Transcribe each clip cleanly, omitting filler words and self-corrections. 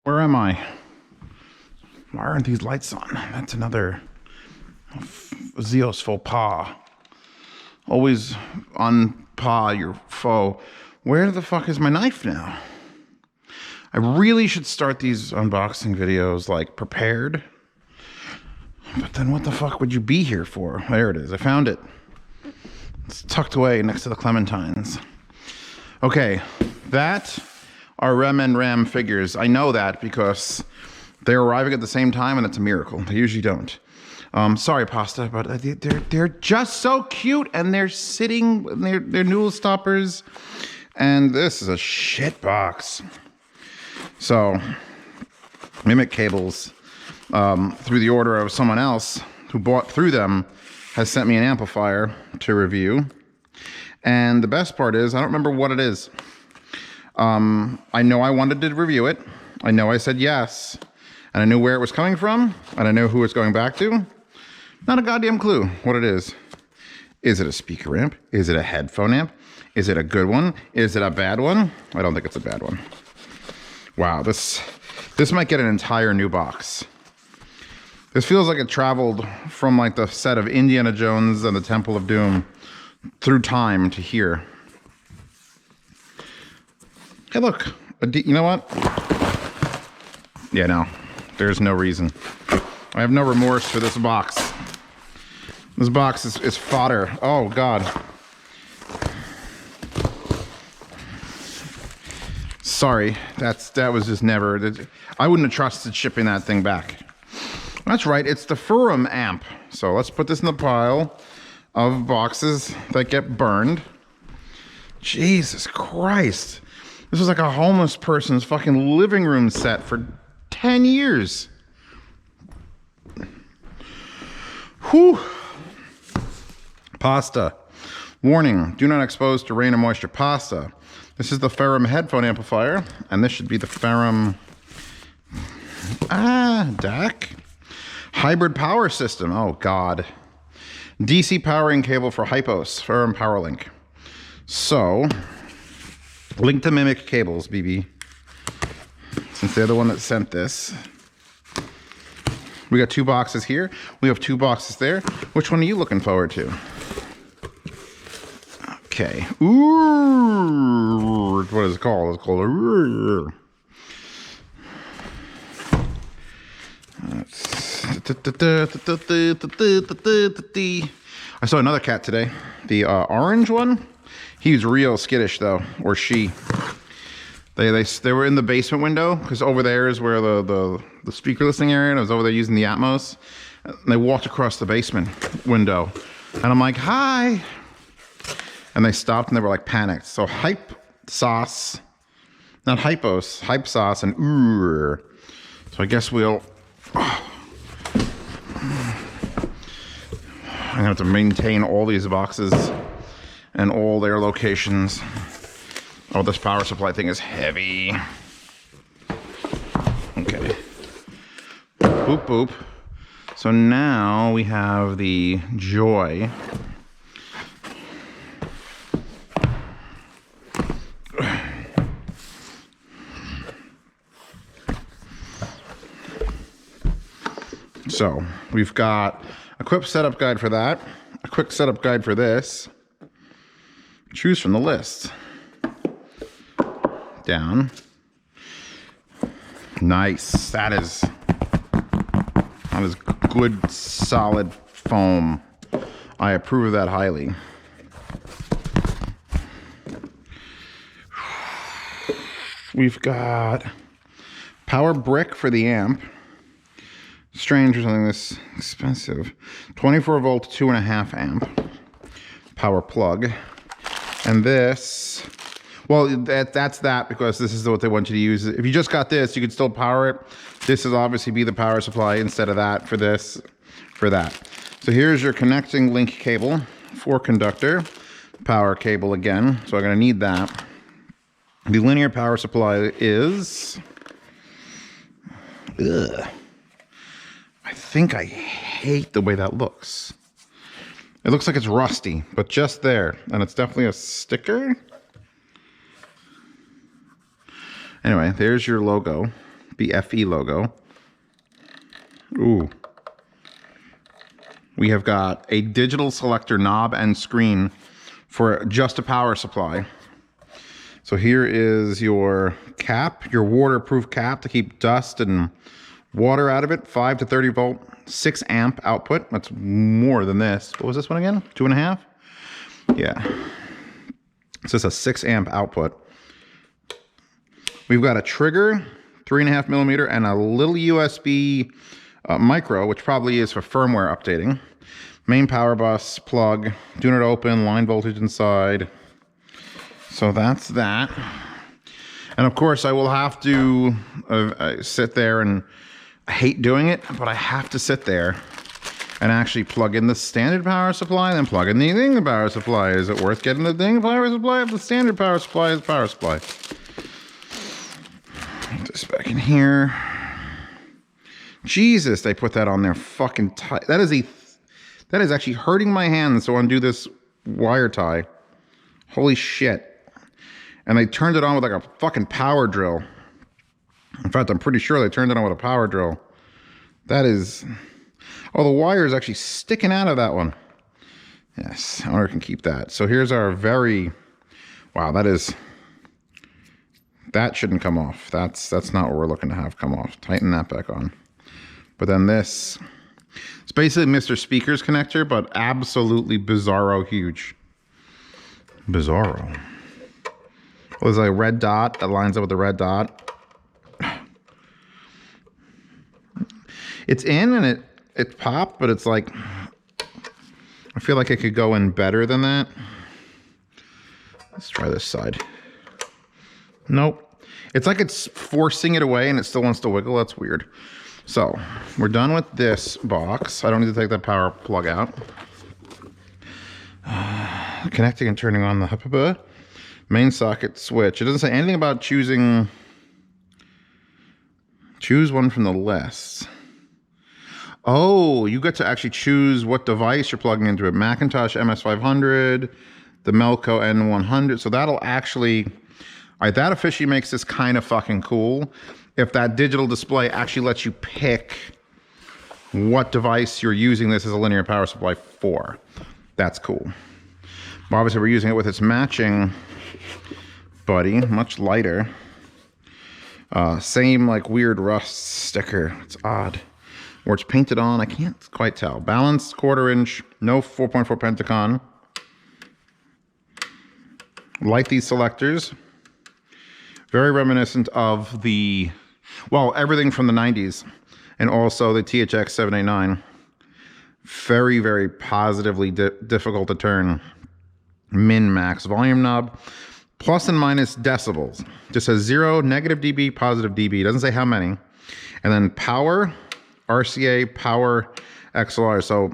Where am I? Why aren't these lights on? That's another Zeos faux pas. Always on pas your foe. Where the fuck is my knife now? I really should start these unboxing videos like prepared. But then what the fuck would you be here for? There it is. I found it. It's tucked away next to the clementines. Okay, that are Rem and Ram figures. I know that because they're arriving at the same time, and it's a miracle. They usually don't. Sorry, Pasta, but they're just so cute, and they're sitting. They're noodle stoppers, and this is a shit box. So, Mimic Cables, through the order of someone else who bought through them, has sent me an amplifier to review. And the best part is, I don't remember what it is. I know I wanted to review it. I know I said yes. And I knew where it was coming from. And I know who it's going back to. Not a goddamn clue what it is. Is it a speaker amp? Is it a headphone amp? Is it a good one? Is it a bad one? I don't think it's a bad one. Wow, this might get an entire new box. This feels like it traveled from like the set of Indiana Jones and the Temple of Doom through time to here. Hey, look. You know what? Yeah, no. There's no reason. I have no remorse for this box. This box is fodder. Oh, God. Sorry. That was just never... I wouldn't have trusted shipping that thing back. That's right. It's the Ferrum amp. So let's put this in the pile of boxes that get burned. Jesus Christ. This was like a homeless person's fucking living room set for 10 years. Whew. Pasta. Warning, do not expose to rain or moisture. Pasta. This is the Ferrum headphone amplifier, and this should be the Ferrum DAC. Hybrid power system. Oh, God. DC powering cable for Hypsos, Ferrum PowerLink. So, link to Mimic Cables, BB. Since they're the one that sent this. We got 2 boxes here. We have 2 boxes there. Which one are you looking forward to? Okay. Ooh. What is it called? It's called a... I saw another cat today. The orange one. He's real skittish though, or she. They were in the basement window because over there is where the speaker listening area. And I was over there using the Atmos. And they walked across the basement window, and I'm like, "Hi!" And they stopped and they were like panicked. So Hypsos, not Hypos, Hypsos and ooh. So I guess we'll. I'm gonna have to maintain all these boxes and all their locations. Oh, this power supply thing is heavy. Okay. Boop, boop. So now we have the Joy. So we've got a quick setup guide for that, a quick setup guide for this. Choose from the list. Down. Nice. That is good, solid foam. I approve of that highly. We've got power brick for the amp. Strange for something this expensive. 24 volt, 2.5 amp. Power plug. And this, well, that's that because this is what they want you to use. If you just got this, you could still power it. This is obviously be the power supply instead of that for this, for that. So here's your connecting link cable, 4-conductor power cable again. So I'm gonna need that. The linear power supply is, ugh. I think I hate the way that looks. It looks like it's rusty, but just there. And it's definitely a sticker. Anyway, there's your logo. the FE logo. Ooh. We have got a digital selector knob and screen for just a power supply. So here is your cap, your waterproof cap to keep dust and water out of it. 5 to 30 volt, 6 amp output. That's more than this. What was this one again? 2.5? Yeah. So it's a 6 amp output. We've got a trigger, 3.5 millimeter, and a little USB micro, which probably is for firmware updating. Main power bus, plug, do not open, line voltage inside. So that's that. And of course, I will have to sit there, and I hate doing it, but I have to sit there and actually plug in the standard power supply, and then plug in the ding power supply. Is it worth getting the ding power supply if the standard power supply is power supply? Put this back in here. Jesus, they put that on there fucking tight. That is actually hurting my hands to undo this wire tie. Holy shit. And they turned it on with like a fucking power drill. In fact, I'm pretty sure they turned it on with a power drill. That is... Oh, the wire is actually sticking out of that one. Yes, I wonder if I can keep that. So here's our very... Wow, that is... That shouldn't come off. That's not what we're looking to have come off. Tighten that back on. But then this... It's basically Mr. Speaker's connector, but absolutely bizarro huge. Bizarro. Well, there's a red dot that lines up with the red dot. It's in and it popped, but it's like... I feel like it could go in better than that. Let's try this side. Nope. It's like it's forcing it away and it still wants to wiggle. That's weird. So, we're done with this box. I don't need to take that power plug out. Connecting and turning on the main socket switch. It doesn't say anything about choosing... Choose one from the list. Oh, you get to actually choose what device you're plugging into it. Macintosh MS500, the Melco N100. So that'll actually... All right, that officially makes this kind of fucking cool. If that digital display actually lets you pick what device you're using this as a linear power supply for. That's cool. But obviously, we're using it with its matching buddy, much lighter. Same like weird rust sticker. It's odd. Or it's painted on, I can't quite tell. Balanced 1/4 inch, no 4.4 Pentacon. Like these selectors. Very reminiscent of the, well, everything from the 90s. And also the THX 789. Very, very positively difficult to turn. Min-max volume knob. Plus and minus decibels. Just says 0, negative dB, positive dB. Doesn't say how many. And then power, RCA, power, XLR. So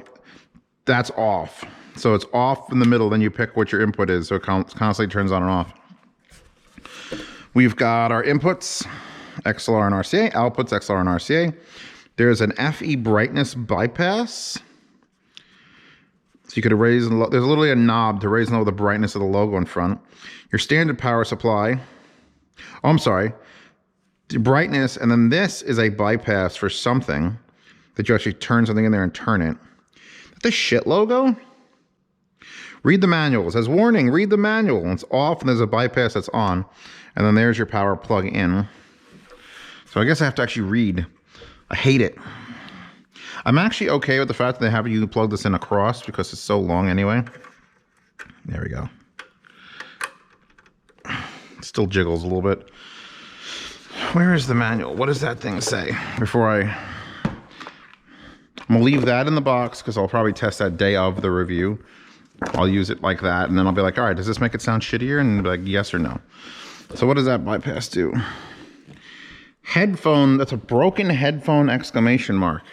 that's off. So it's off in the middle. Then you pick what your input is. So it constantly turns on and off. We've got our inputs, XLR and RCA, outputs, XLR and RCA. There's an FE brightness bypass. So you could raise, there's literally a knob to raise and lower the brightness of the logo in front. Your standard power supply. Oh, I'm sorry. The brightness, and then this is a bypass for something that you actually turn something in there and turn it. The shit logo? Read the manual. It says, warning, read the manual. And it's off, and there's a bypass that's on. And then there's your power plug in. So I guess I have to actually read. I hate it. I'm actually okay with the fact that they have you plug this in across because it's so long anyway. There we go. It still jiggles a little bit. Where is the manual? What does that thing say? Before I'm gonna leave that in the box because I'll probably test that day of the review. I'll use it like that, and then I'll be like, all right, does this make it sound shittier? And be like, yes or no. So what does that bypass do? Headphone, that's a broken headphone exclamation mark.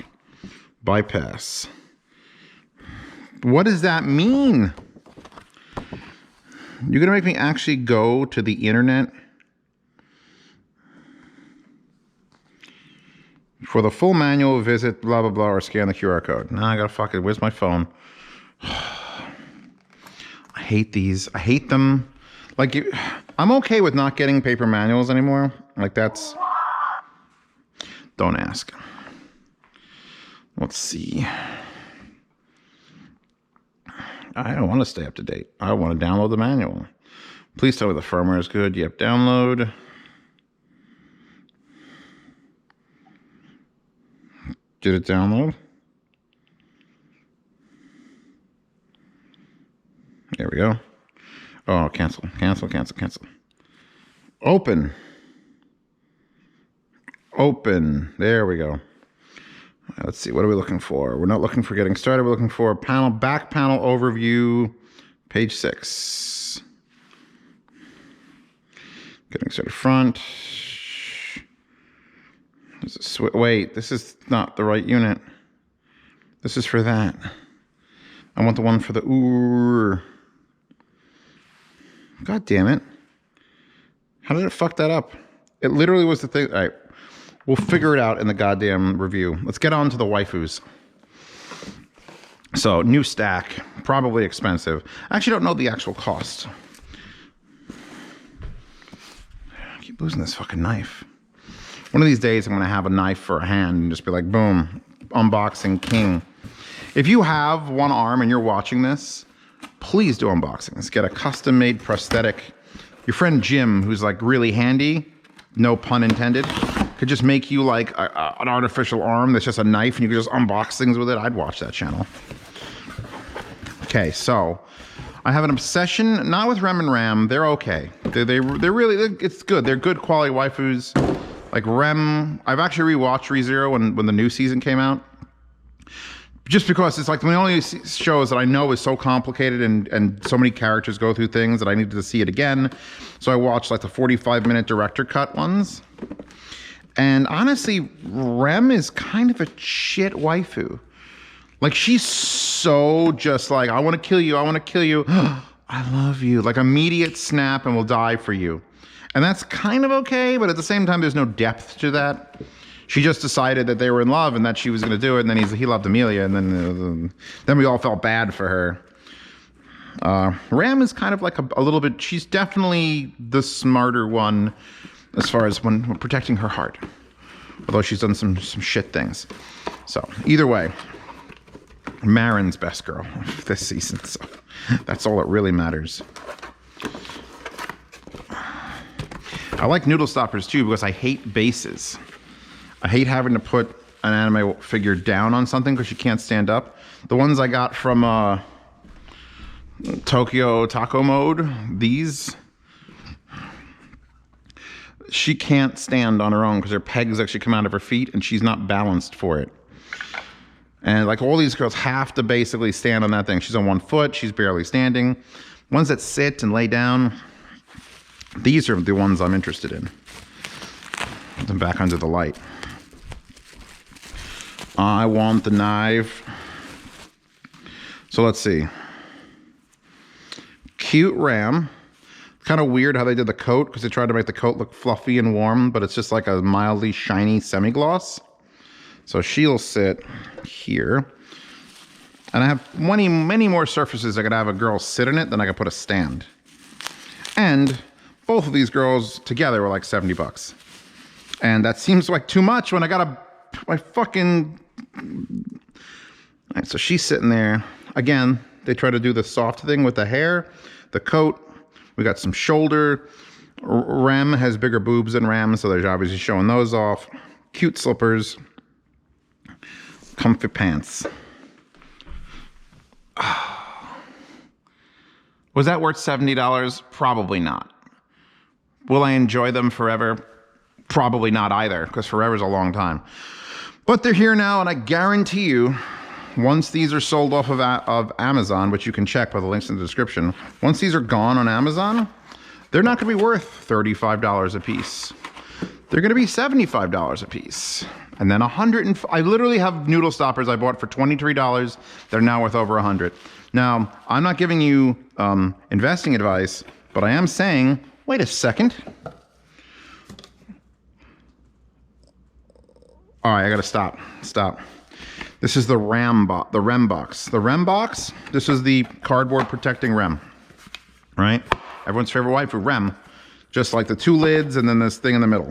Bypass. What does that mean? You're gonna make me actually go to the internet? For the full manual, visit blah, blah, blah, or scan the QR code. Now I gotta fucking, where's my phone? I hate these. I hate them. Like, I'm okay with not getting paper manuals anymore. Like, that's... Don't ask. Let's see. I don't want to stay up to date. I want to download the manual. Please tell me the firmware is good. Yep, download. Did it download? There we go. Oh, cancel. Open. There we go. Let's see. What are we looking for? We're not looking for getting started. We're looking for back panel overview, page 6. Getting started front. Wait, this is not the right unit. This is for that. I want the one for the God damn it. How did it fuck that up? It literally was the thing. All right. We'll figure it out in the goddamn review. Let's get on to the waifus. So, new stack. Probably expensive. I actually don't know the actual cost. I keep losing this fucking knife. One of these days, I'm going to have a knife for a hand and just be like, boom, unboxing king. If you have one arm and you're watching this, please do unboxings. Get a custom-made prosthetic. Your friend Jim, who's like really handy, no pun intended, could just make you like an artificial arm that's just a knife and you could just unbox things with it. I'd watch that channel. Okay, so I have an obsession, not with Rem and Ram. They're okay. They're really, it's good. They're good quality waifus. Like Rem, I've actually rewatched ReZero when the new season came out. Just because it's like the only shows that I know is so complicated and so many characters go through things that I needed to see it again. So I watched like the 45-minute director cut ones. And honestly, Rem is kind of a shit waifu. Like she's so just like, I want to kill you. I love you. Like immediate snap and will die for you. And that's kind of okay, but at the same time, there's no depth to that. She just decided that they were in love and that she was going to do it, and then he loved Amelia, and then we all felt bad for her. Ram is kind of like a little bit, she's definitely the smarter one as far as when protecting her heart, although she's done some shit things. So either way, Marin's best girl this season, so that's all that really matters. I like noodle stoppers too because I hate bases. I hate having to put an anime figure down on something because she can't stand up. The ones I got from Tokyo Taco Mode, these, she can't stand on her own because her pegs actually come out of her feet and she's not balanced for it. And like all these girls have to basically stand on that thing. She's on one foot, she's barely standing. Ones that sit and lay down, these are the ones I'm interested in. Put them back under the light. I want the knife. So let's see. Cute Ram. Kind of weird how they did the coat because they tried to make the coat look fluffy and warm, but it's just like a mildly shiny semi-gloss. So she'll sit here. And I have many more surfaces I could have a girl sit in it than I could put a stand. And both of these girls together were like $70. And that seems like too much when I got my fucking... All right, so she's sitting there. Again, they try to do the soft thing with the hair, the coat. We got some shoulder. Rem has bigger boobs than Ram, so they're obviously showing those off. Cute slippers. Comfy pants. Was that worth $70? Probably not. Will I enjoy them forever? Probably not either, because forever is a long time. But they're here now, and I guarantee you, once these are sold off of Amazon, which you can check by the links in the description, once these are gone on Amazon, they're not going to be worth $35 a piece. They're going to be $75 a piece. And then I literally have noodle stoppers I bought for $23. They're now worth over $100. Now, I'm not giving you investing advice, but I am saying, wait a second. All right, I gotta stop. This is the Rem box. The Rem box, this is the cardboard protecting Rem, right? Everyone's favorite waifu, Rem. Just like the two lids and then this thing in the middle.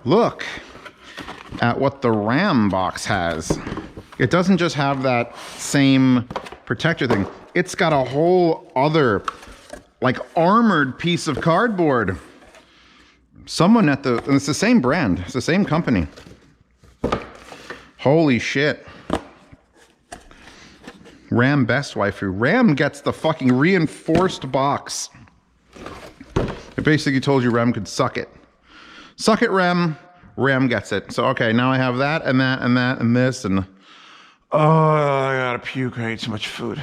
Look, at what the RAM box has. It doesn't just have that same protector thing. It's got a whole other, like, armored piece of cardboard. Someone at the, and it's the same brand, it's the same company. Holy shit. RAM Best Waifu. RAM gets the fucking reinforced box. It basically told you RAM could suck it. Suck it, RAM. RAM gets it. So, okay, now I have that and that and that and this and... Oh, I gotta puke. I ate so much food.